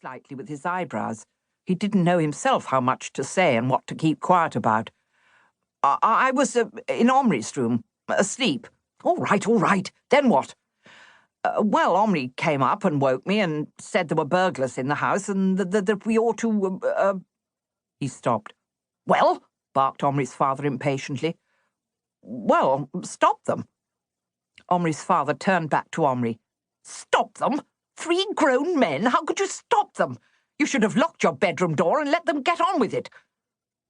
slightly with his eyebrows. He didn't know himself how much to say and what to keep quiet about. I was in Omri's room, asleep. All right. Then what? Well, Omri came up and woke me and said there were burglars in the house and that we ought to... He stopped. Well, barked Omri's father impatiently. Well, stop them. Omri's father turned back to Omri. Stop them? 3 grown men? How could you stop them? You should have locked your bedroom door and let them get on with it.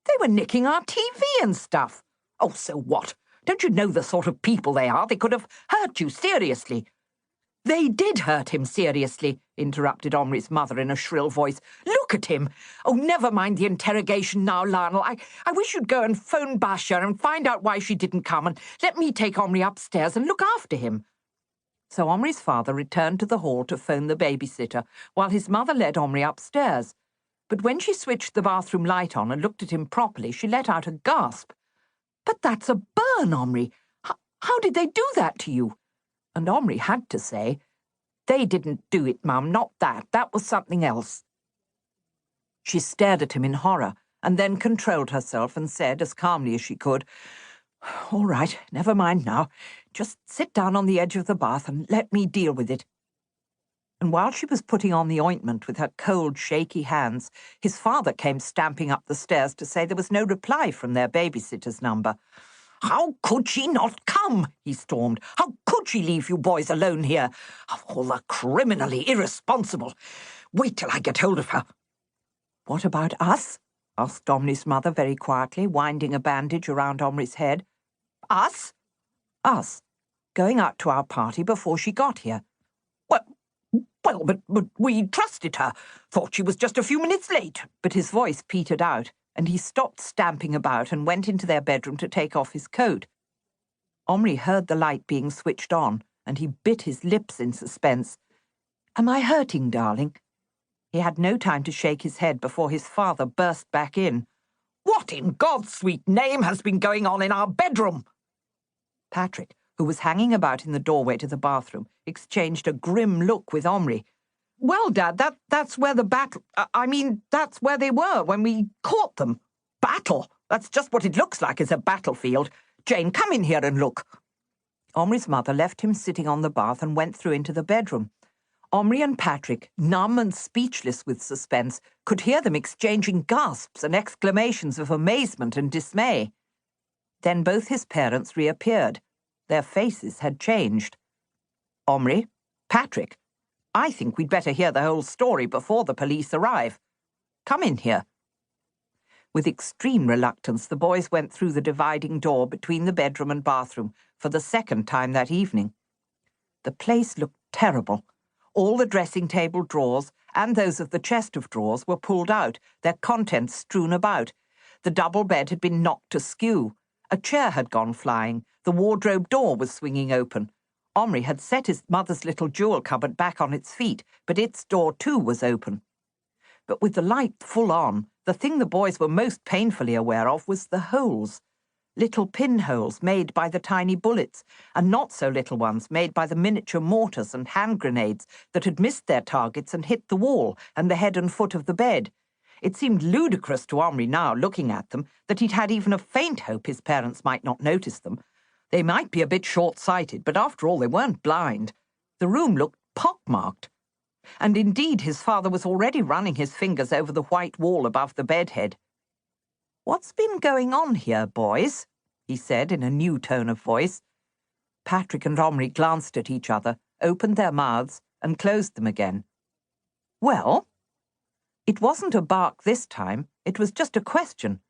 They were nicking our TV and stuff. Oh, so what? Don't you know the sort of people they are? They could have hurt you seriously. They did hurt him seriously, interrupted Omri's mother in a shrill voice. Look at him. Oh, never mind the interrogation now, Lionel. I wish you'd go and phone Basha and find out why she didn't come and let me take Omri upstairs and look after him. So Omri's father returned to the hall to phone the babysitter, while his mother led Omri upstairs. But when she switched the bathroom light on and looked at him properly, she let out a gasp. But that's a burn, Omri. How did they do that to you? And Omri had to say, They didn't do it, Mum, not that. That was something else. She stared at him in horror and then controlled herself and said, as calmly as she could, All right, never mind now. Just sit down on the edge of the bath and let me deal with it. And while she was putting on the ointment with her cold, shaky hands, his father came stamping up the stairs to say there was no reply from their babysitter's number. How could she not come? He stormed. How could she leave you boys alone here? Of all the criminally irresponsible. Wait till I get hold of her. What about us? Asked Omri's mother very quietly, winding a bandage around Omri's head. Us? Us. Going out to our party before she got here. Well, but we trusted her. Thought she was just a few minutes late. But his voice petered out, and he stopped stamping about and went into their bedroom to take off his coat. Omri heard the light being switched on, and he bit his lips in suspense. Am I hurting, darling? He had no time to shake his head before his father burst back in. What in God's sweet name has been going on in our bedroom? Patrick, who was hanging about in the doorway to the bathroom, exchanged a grim look with Omri. Well, Dad, that's where the battle... that's where they were when we caught them. Battle? That's just what it looks like, is a battlefield. Jane, come in here and look. Omri's mother left him sitting on the bath and went through into the bedroom. Omri and Patrick, numb and speechless with suspense, could hear them exchanging gasps and exclamations of amazement and dismay. Then both his parents reappeared. Their faces had changed. Omri, Patrick, I think we'd better hear the whole story before the police arrive. Come in here. With extreme reluctance, the boys went through the dividing door between the bedroom and bathroom for the second time that evening. The place looked terrible. All the dressing table drawers and those of the chest of drawers were pulled out, their contents strewn about. The double bed had been knocked askew. A chair had gone flying. The wardrobe door was swinging open. Omri had set his mother's little jewel cupboard back on its feet, but its door too was open. But with the light full on, the thing the boys were most painfully aware of was the holes. Little pinholes made by the tiny bullets, and not so little ones made by the miniature mortars and hand grenades that had missed their targets and hit the wall and the head and foot of the bed. It seemed ludicrous to Omri now, looking at them, that he'd had even a faint hope his parents might not notice them. They might be a bit short-sighted, but after all they weren't blind. The room looked pockmarked. And indeed his father was already running his fingers over the white wall above the bedhead. What's been going on here, boys? He said in a new tone of voice. Patrick and Omri glanced at each other, opened their mouths, and closed them again. Well? It wasn't a bark this time. It was just a question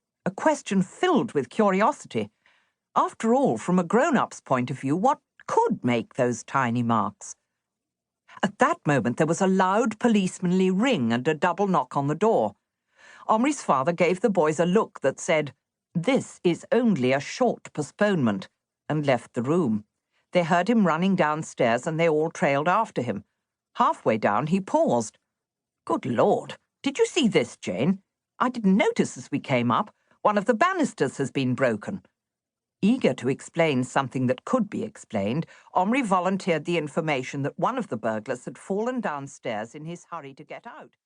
filled with curiosity. After all, from a grown-up's point of view, what could make those tiny marks? At that moment there was a loud policemanly ring and a double knock on the door. Omri's father gave the boys a look that said, "This is only a short postponement," and left the room. They heard him running downstairs and they all trailed after him. Halfway down he paused. "Good Lord, did you see this, Jane? I didn't notice as we came up. One of the banisters has been broken." Eager to explain something that could be explained, Omri volunteered the information that one of the burglars had fallen downstairs in his hurry to get out.